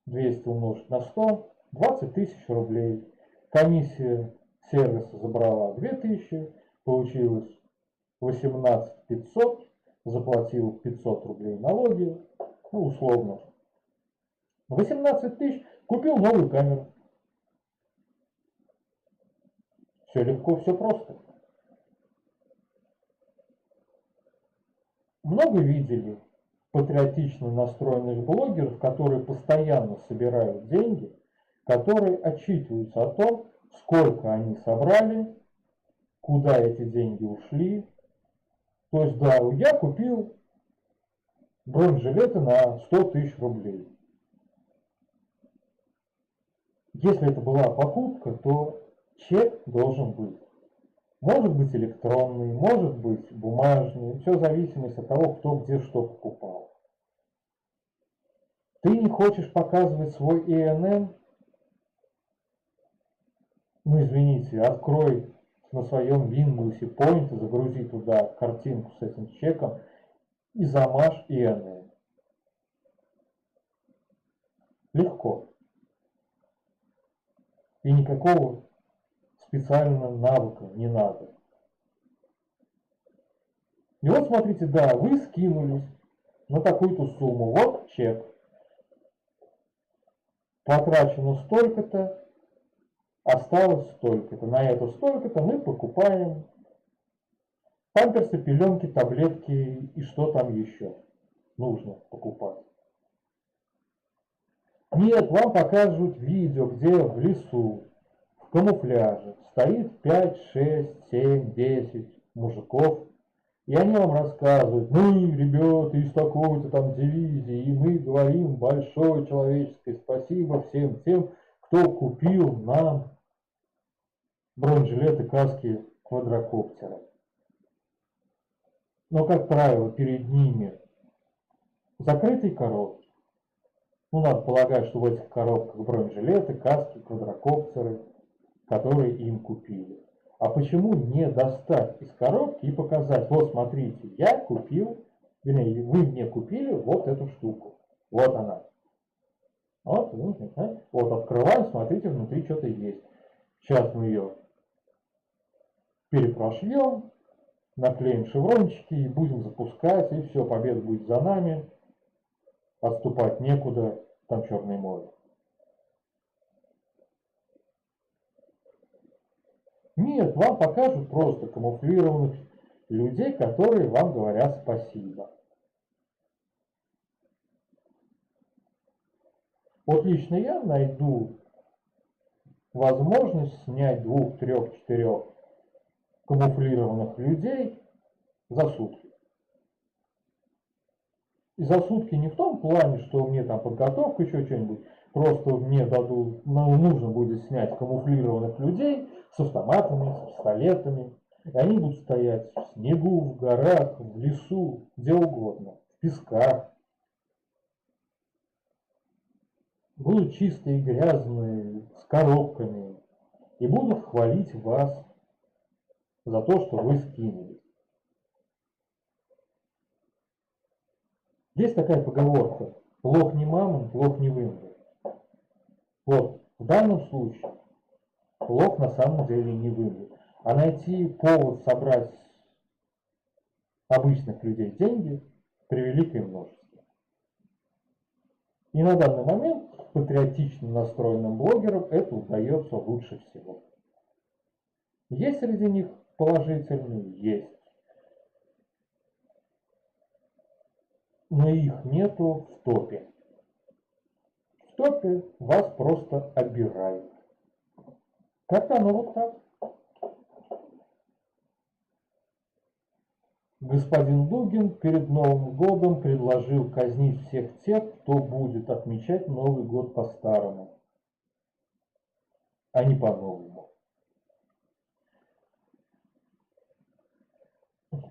200 умножить на 100, 20 000 рублей. Комиссия сервиса забрала 2000, получилось 18 500, заплатил 500 рублей налоги, ну условно. 18 000, купил новую камеру. Все легко, все просто. Много видели патриотично настроенных блогеров, которые постоянно собирают деньги, которые отчитываются о том, сколько они собрали, куда эти деньги ушли. То есть, да, я купил бронежилеты на 100 тысяч рублей. Если это была покупка, то чек должен быть. Может быть электронный, может быть бумажный. Все в зависимости от того, кто где что покупал. Ты не хочешь показывать свой ИНН? Ну извините, открой на своем Windows Point, загрузи туда картинку с этим чеком и замажь ИНН. Легко. И никакого специального навыка не надо. И вот смотрите, да, вы скинулись на такую-то сумму. Вот чек. Потрачено столько-то, осталось столько-то. На это столько-то мы покупаем памперсы, пеленки, таблетки и что там еще нужно покупать. Нет, вам покажут видео, где в лесу, в камуфляже стоит 5, 6, 7, 10 мужиков, и они вам рассказывают: мы, ребята, из такой-то там дивизии, и мы говорим большое человеческое спасибо всем тем, кто купил нам бронежилеты, каски, квадрокоптеры. Но, как правило, перед ними закрытые коробки. Ну, надо полагать, что в этих коробках бронежилеты, каски, квадрокоптеры, которые им купили. А почему не достать из коробки и показать: вот смотрите, я купил, вернее, вы мне купили вот эту штуку. Вот она. Вот, вот открываем, смотрите, внутри что-то есть. Сейчас мы ее перепрошьем, наклеим шеврончики и будем запускать, и все, победа будет за нами. Отступать некуда, там Черное море. Нет, вам покажут просто камуфлированных людей, которые вам говорят спасибо. Вот лично я найду возможность снять 2, 3, 4 камуфлированных людей за сутки. И за сутки не в том плане, что мне там подготовка, еще что-нибудь. Просто мне дадут, нужно будет снять камуфлированных людей с автоматами, с пистолетами. И они будут стоять в снегу, в горах, в лесу, где угодно, в песках. Будут чистые, грязные, с коробками. И будут хвалить вас за то, что вы скинули. Есть такая поговорка: плох не мамон, плох не вымрет. Вот, в данном случае плох на самом деле не вымрет. А найти повод собрать обычных людей деньги превеликое множество. И на данный момент патриотично настроенным блогерам это удается лучше всего. Есть среди них положительные? Есть. Но их нету в топе. В топе вас просто обирают. Как-то оно вот так. Господин Дугин перед Новым годом предложил казнить всех тех, кто будет отмечать Новый год по-старому, а не по-новому.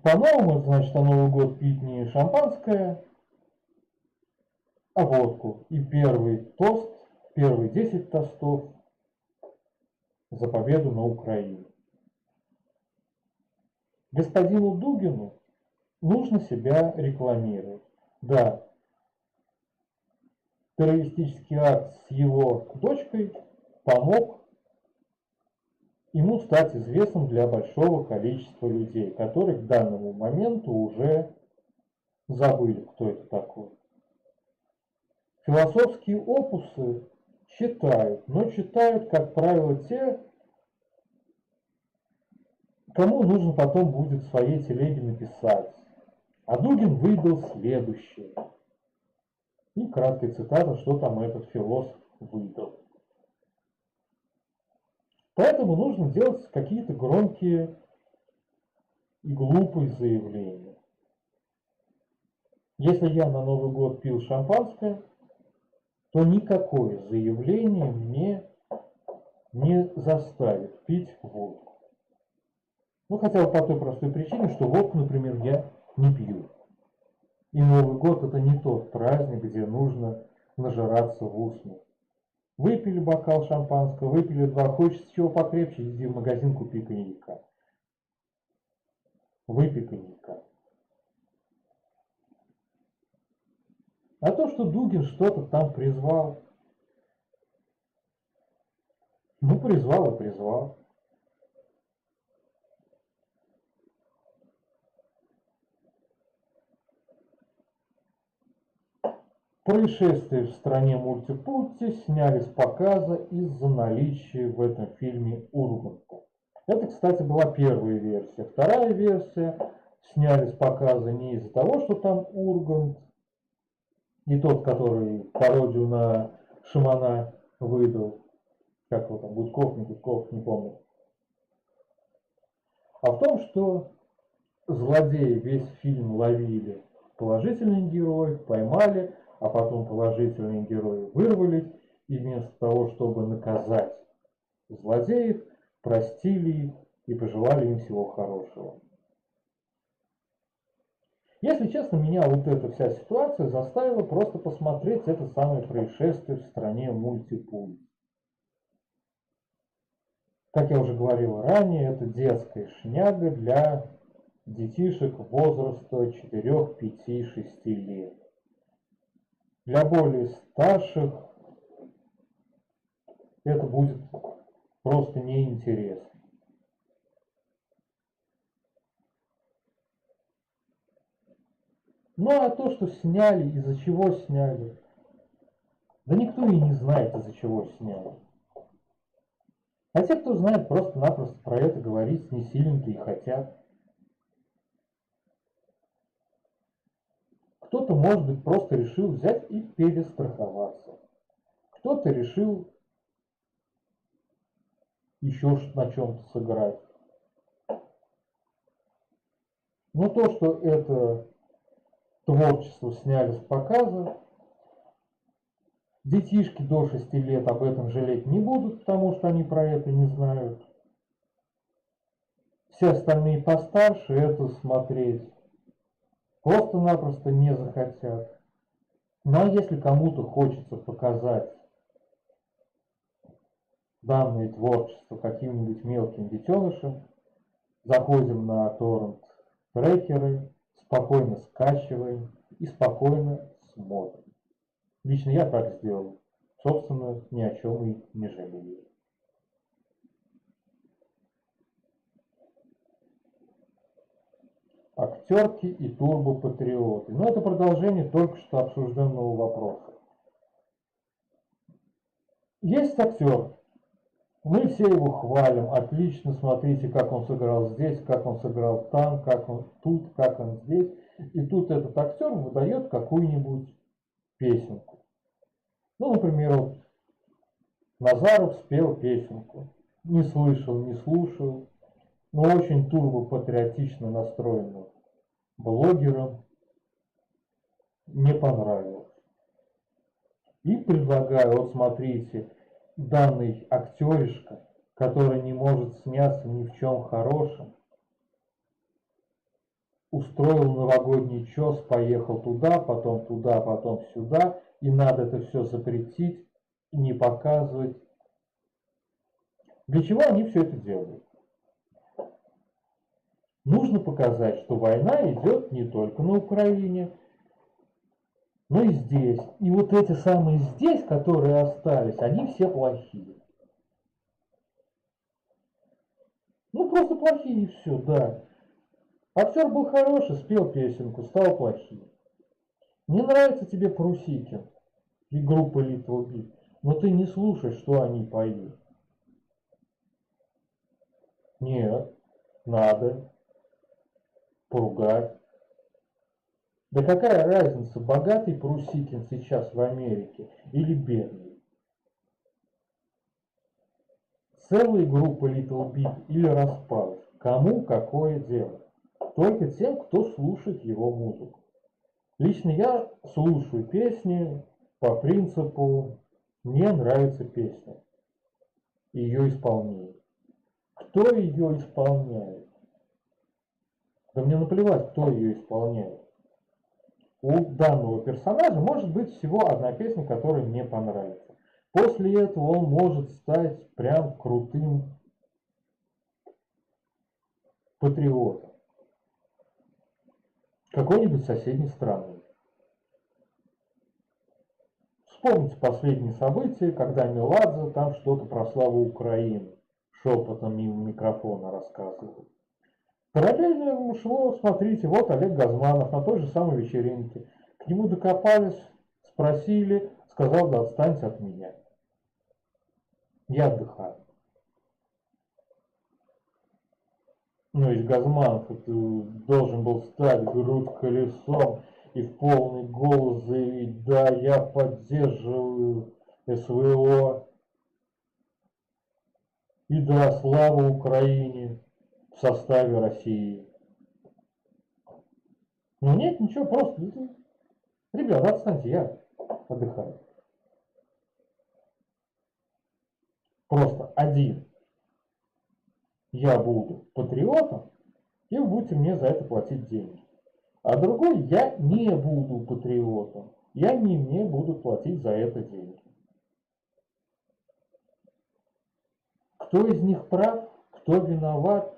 По-новому, значит, на Новый год пить не шампанское, а водку. И первый тост, первые 10 тостов за победу на Украине. Господину Дугину нужно себя рекламировать. Да, террористический акт с его дочкой помог ему стать известным для большого количества людей, которые к данному моменту уже забыли, кто это такой. Философские опусы читают, но читают, как правило, те, кому нужно потом будет в своей телеге написать. А Дугин выдал следующее. И краткая цитата, что там этот философ выдал. Поэтому нужно делать какие-то громкие и глупые заявления. Если я на Новый год пил шампанское, то никакое заявление мне не заставит пить водку. Ну, хотя бы по той простой причине, что водку, например, я не пью. И Новый год это не тот праздник, где нужно нажираться в усмерть. Выпили бокал шампанского, выпили два, хочется чего покрепче, иди в магазин, купи коньяка. Выпей коньяка. А то, что Дугин что-то там призвал, ну, призвал и призвал. Происшествие в стране Мультипутти сняли с показа из-за наличия в этом фильме Урганта. Это, кстати, была первая версия. Вторая версия сняли с показа не из-за того, что там Ургант, не тот, который пародию на Шамана выдал, как его там, Гудков, не Гудков, не помню, а в том, что злодеи весь фильм ловили положительных героев, поймали, а потом положительные герои вырвались, и вместо того, чтобы наказать злодеев, простили их и пожелали им всего хорошего. Если честно, меня вот эта вся ситуация заставила просто посмотреть это самое происшествие в стране Мультипульт. Как я уже говорил ранее, это детская шняга для детишек возраста 4, 5, 6 лет. Для более старших это будет просто неинтересно. Ну а то, что сняли, из-за чего сняли, да никто и не знает, из-за чего сняли. А те, кто знает, просто-напросто про это говорить не сильно-то и хотят. Кто-то, может быть, просто решил взять и перестраховаться. Кто-то решил еще на чем-то сыграть. Но то, что это творчество сняли с показа, детишки до 6 лет об этом жалеть не будут, потому что они про это не знают. Все остальные постарше это смотреть просто-напросто не захотят. Ну а если кому-то хочется показать данное творчество каким-нибудь мелким детенышам, заходим на торрент-трекеры, спокойно скачиваем и спокойно смотрим. Лично я так сделал. Собственно, ни о чем и не жалею. Актерки и турбопатриоты. Но это продолжение только что обсужденного вопроса. Есть актер. Мы все его хвалим. Отлично, смотрите, как он сыграл здесь, как он сыграл там, как он тут, как он здесь. И тут этот актер выдает какую-нибудь песенку. Ну, например, вот Назаров спел песенку. Не слышал, не слушал, но очень турбопатриотично настроенным блогерам не понравилось. И предлагаю, вот смотрите, данный актеришка, который не может сняться ни в чем хорошем, устроил новогодний чес, поехал туда, потом сюда, и надо это все запретить, не показывать. Для чего они все это делают? Нужно показать, что война идет не только на Украине, но и здесь. И вот эти самые здесь, которые остались, они все плохие. Ну просто плохие и все, да. Актер был хороший, спел песенку, стал плохим. Не нравится тебе Прусикин и группа Little Big, но ты не слушай, что они поют. Нет, надо поругать. Да какая разница, богатый Прусикин сейчас в Америке или бедный? целые группы Little Big или распалась. Кому какое дело? Только тем, кто слушает его музыку. Лично я слушаю песни по принципу «мне нравится песня» и ее исполнение. Кто ее исполняет? Да мне наплевать, кто ее исполняет. У данного персонажа может быть всего одна песня, которая мне понравится. После этого он может стать прям крутым патриотом какой-нибудь соседней страны. Вспомните последние события, когда Меладзе там что-то про славу Украины шепотом мимо микрофона рассказывал. Параллельно шло, смотрите, вот Олег Газманов на той же самой вечеринке. К нему докопались, спросили, сказал: да отстаньте от меня. Я отдыхаю. Ну, ведь Газманов должен был стать грудь колесом и в полный голос заявить: да, я поддерживаю СВО, и да, слава Украине в составе России. Но нет, ничего, просто, ребят, отстаньте, я отдыхаю. Просто один. Я буду патриотом, и вы будете мне за это платить деньги. А другой, я не буду патриотом, я не мне буду платить за это деньги. Кто из них прав, кто виноват?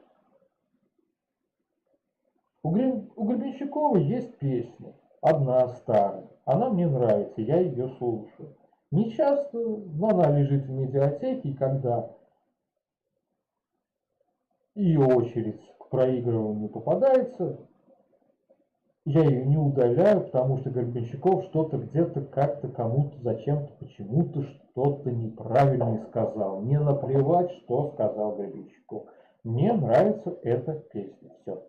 У Гребенщикова есть песня, одна старая, она мне нравится, я ее слушаю. Не часто, но она лежит в медиатеке, и когда ее очередь к проигрыванию попадается, я ее не удаляю, потому что Гребенщиков что-то где-то как-то кому-то зачем-то почему-то что-то неправильно сказал. Мне наплевать, что сказал Гребенщиков. Мне нравится эта песня. Все.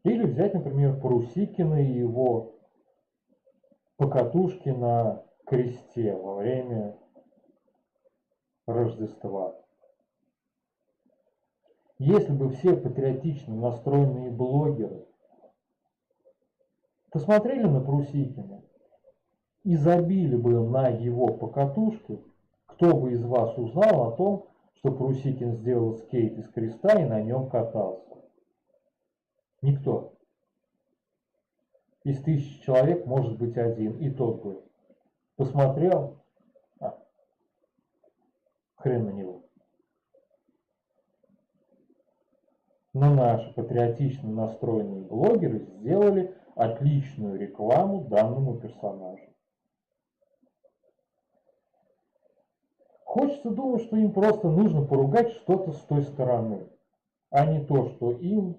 Или взять, например, Прусикина и его покатушки на кресте во время Рождества. Если бы все патриотично настроенные блогеры посмотрели на Прусикина и забили бы на его покатушки, кто бы из вас узнал о том, что Прусикин сделал скейт из креста и на нем катался? Никто. Из 1000 человек может быть один, и тот бы посмотрел, хрен на него. Но наши патриотично настроенные блогеры сделали отличную рекламу данному персонажу. Хочется думать, что им просто нужно поругать что-то с той стороны, а не то, что им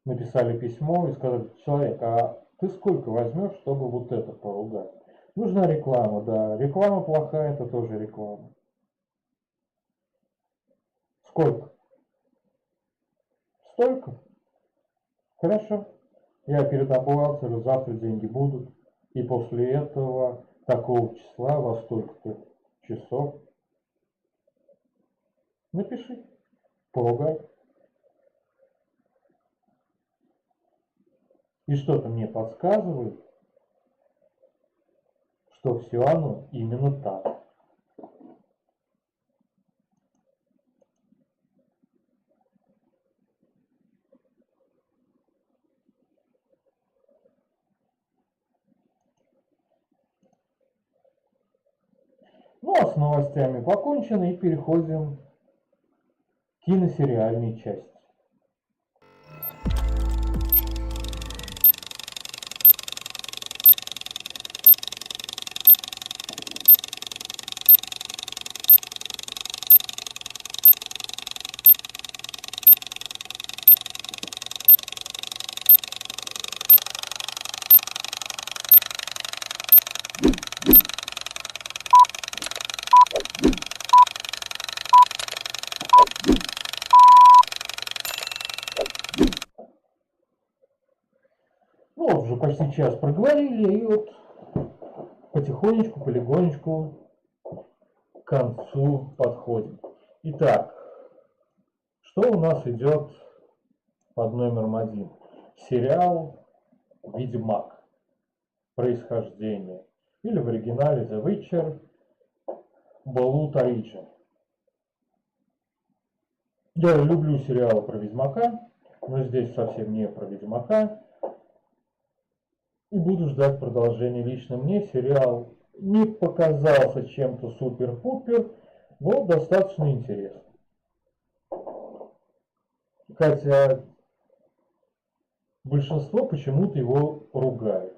написали письмо и сказали: человек, а ты сколько возьмешь, чтобы вот это поругать? Нужна реклама, да. Реклама плохая, это тоже реклама. Сколько? Столько? Хорошо. Я передам бухгалтеру, завтра деньги будут. И после этого такого числа во столько-то часов напиши, поругай. И что-то мне подсказывает, что все оно именно так. Ну а с новостями покончено, и переходим к киносериальной части. Ну вот уже почти час проговорили, и вот потихонечку, полегонечку к концу подходим. Итак, что у нас идет под номером 1? Сериал «Ведьмак. Происхождение». Или в оригинале The Witcher Blood Origin. Я люблю сериалы про Ведьмака, но здесь совсем не про Ведьмака. И буду ждать продолжения. Лично мне сериал не показался чем-то супер-пупер, но достаточно интересно. Хотя большинство почему-то его ругает.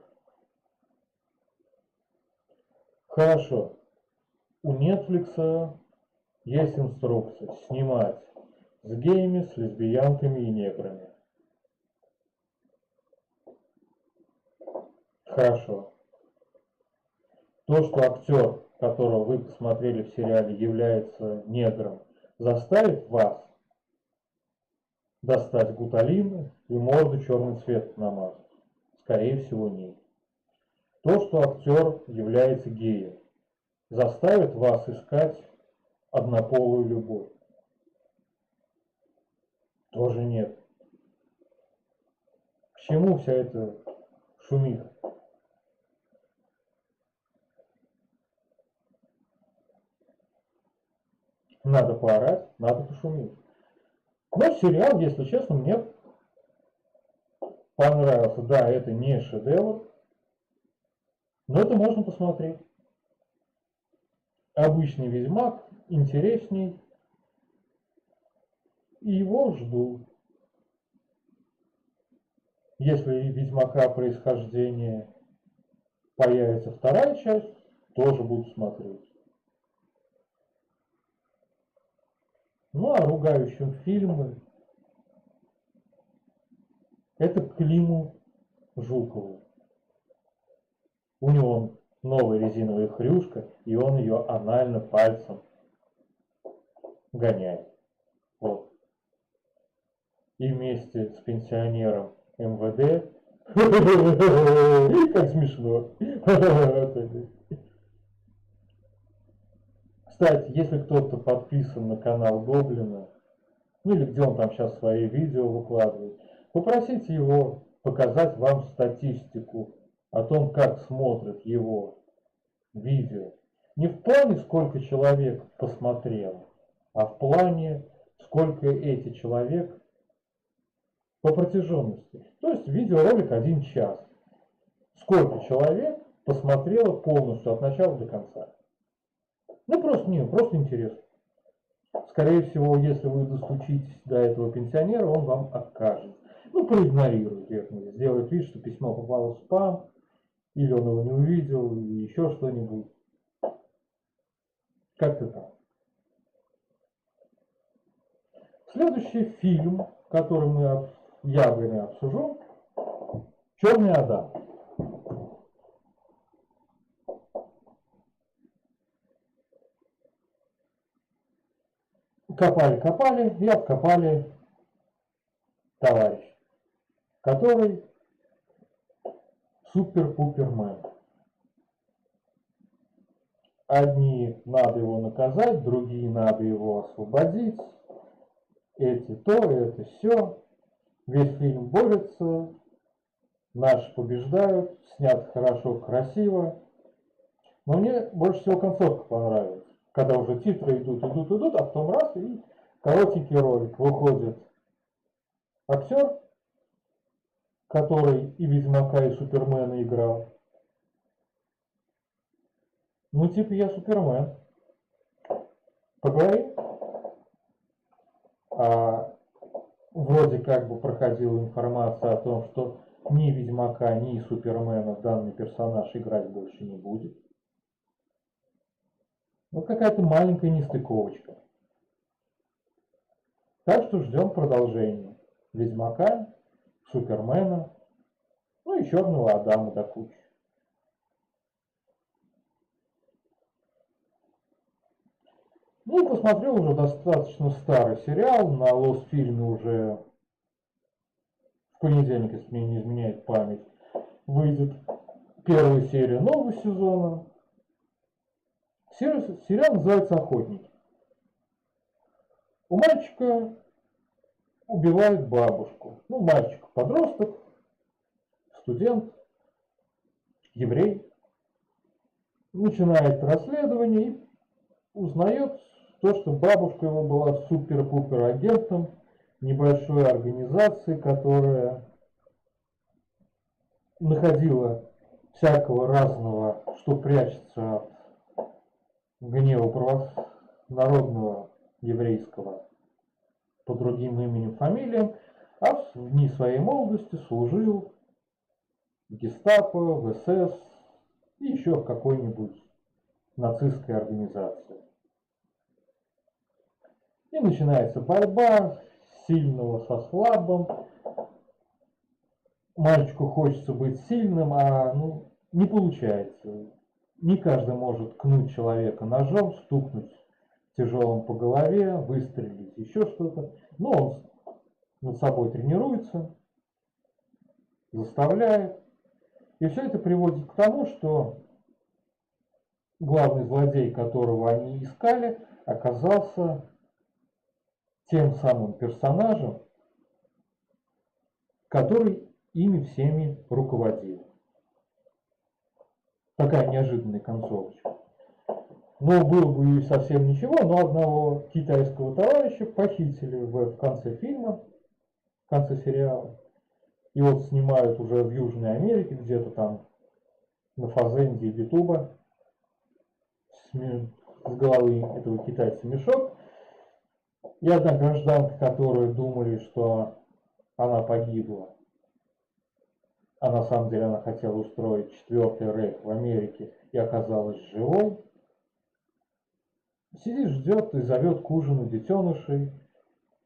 Хорошо. У Netflix есть инструкция снимать с геями, с лесбиянками и неграми. Хорошо. То, что актер, которого вы посмотрели в сериале, является негром, заставит вас достать гуталин и морду черный цвет намазать? Скорее всего, нет. То, что актер является геем, заставит вас искать однополую любовь? Тоже нет. К чему вся эта шумиха? Надо поорать, надо пошуметь. Но сериал, если честно, мне понравился. Да, это не шедевр, но это можно посмотреть. Обычный Ведьмак интересней, и его жду. Если Ведьмака происхождение появится вторая часть, тоже буду смотреть. Ну а ругающим фильмы это Климу Жукову. У него новая резиновая хрюшка, и он ее анально пальцем гоняет. Вот. И вместе с пенсионером МВД. Как смешно. Кстати, если кто-то подписан на канал Гоблина, ну или где он там сейчас свои видео выкладывает, попросите его показать вам статистику о том, как смотрят его видео. Не в плане, сколько человек посмотрел, а в плане, сколько эти человек по протяженности. То есть видеоролик 1 час. Сколько человек посмотрело полностью от начала до конца. Ну просто интересно. Скорее всего, если вы достучитесь до этого пенсионера, он вам откажет. Ну, проигнорирует это, сделает вид, что письмо попало в спам, или он его не увидел, или еще что-нибудь. Как-то так. Следующий фильм, который я обсужу, «Черный Адам». Копали и откопали товарищ, который супер-пупермен. Одни надо его наказать, другие надо его освободить. Эти то, это все. Весь фильм борется, наши побеждают, снят хорошо, красиво. Но мне больше всего концовка понравилась. Когда уже титры идут, а потом раз, и коротенький ролик. Выходит актер, который и Ведьмака, и Супермена играл. Ну, типа, я Супермен. Поговорим. Вроде как бы проходила информация о том, что ни Ведьмака, ни Супермена данный персонаж играть больше не будет. Вот какая-то маленькая нестыковочка. Так что ждем продолжения. Ведьмака, Супермена, ну и Черного Адама до кучи. Ну и посмотрел уже достаточно старый сериал, на Лосфильме уже в понедельник, если мне не изменяет память, выйдет первая серия нового сезона. Сериал называется «Охотники». У мальчика убивают бабушку. Ну, мальчик-подросток, студент, еврей. Начинает расследование и узнает то, что бабушка его была супер-пупер агентом небольшой организации, которая находила всякого разного, что прячется от гнева народного еврейского по другим именем, фамилиям, а в дни своей молодости служил в гестапо, в СС и еще в какой-нибудь нацистской организации. И начинается борьба сильного со слабым. Мальчику хочется быть сильным, а не получается. Не каждый может ткнуть человека ножом, стукнуть тяжелым по голове, выстрелить, еще что-то. Но он над собой тренируется, заставляет. И все это приводит к тому, что главный злодей, которого они искали, оказался тем самым персонажем, который ими всеми руководил. Такая неожиданная концовочка. Но было бы и совсем ничего, но одного китайского товарища похитили в конце фильма, в конце сериала. И вот снимают уже в Южной Америке, где-то там на Фазенде и Битуба, с головы этого китайца мешок. И одна гражданка, которую думали, что она погибла, а на самом деле она хотела устроить четвертый рейх в Америке и оказалась живой, сидит, ждет и зовет к ужину детенышей.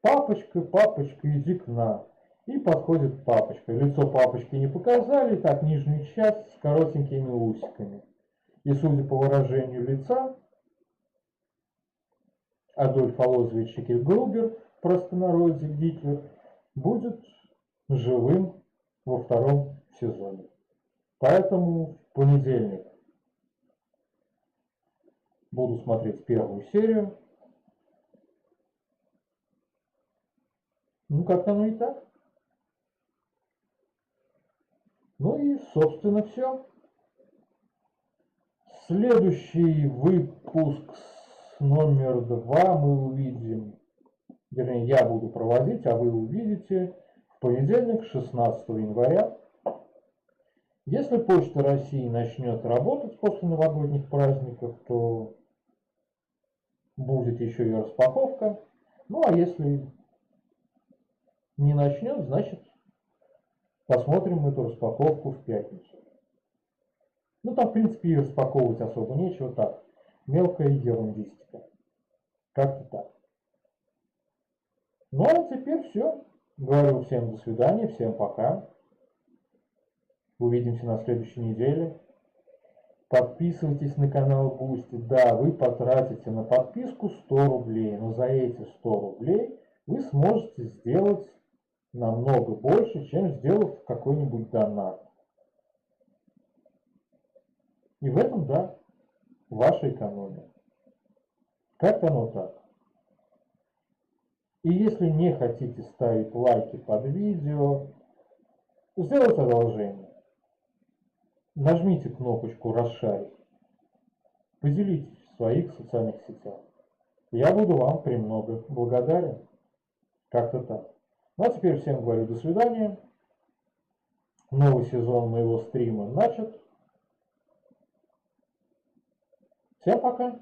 Папочка, папочка, иди к нам. И подходит папочка. Лицо папочки не показали, так нижнюю часть с коротенькими усиками. И судя по выражению лица, Адольф Алозович Хитльгрубер, в простонародье Гитлер, будет живым во втором сезоне. Поэтому в понедельник буду смотреть первую серию. Как-то оно и так. И, собственно, все. Следующий выпуск номер 2 мы увидим, вернее, я буду проводить, а вы увидите в понедельник, 16 января. Если Почта России начнет работать после новогодних праздников, то будет еще и распаковка. А если не начнет, значит посмотрим эту распаковку в пятницу. Там, в принципе, и распаковывать особо нечего, так, мелкая ерундистика. Как-то так. А теперь все. Говорю всем до свидания, всем пока. Увидимся на следующей неделе. Подписывайтесь на канал Boosty. Да, вы потратите на подписку 100 рублей, но за эти 100 рублей вы сможете сделать намного больше, чем сделав какой-нибудь донат. И в этом, да, ваша экономия. Как оно так? И если не хотите ставить лайки под видео, сделайте одолжение. Нажмите кнопочку «Расшарить». Поделитесь в своих социальных сетях. Я буду вам премного благодарен. Как-то так. А теперь всем говорю до свидания. Новый сезон моего стрима начат. Всем пока.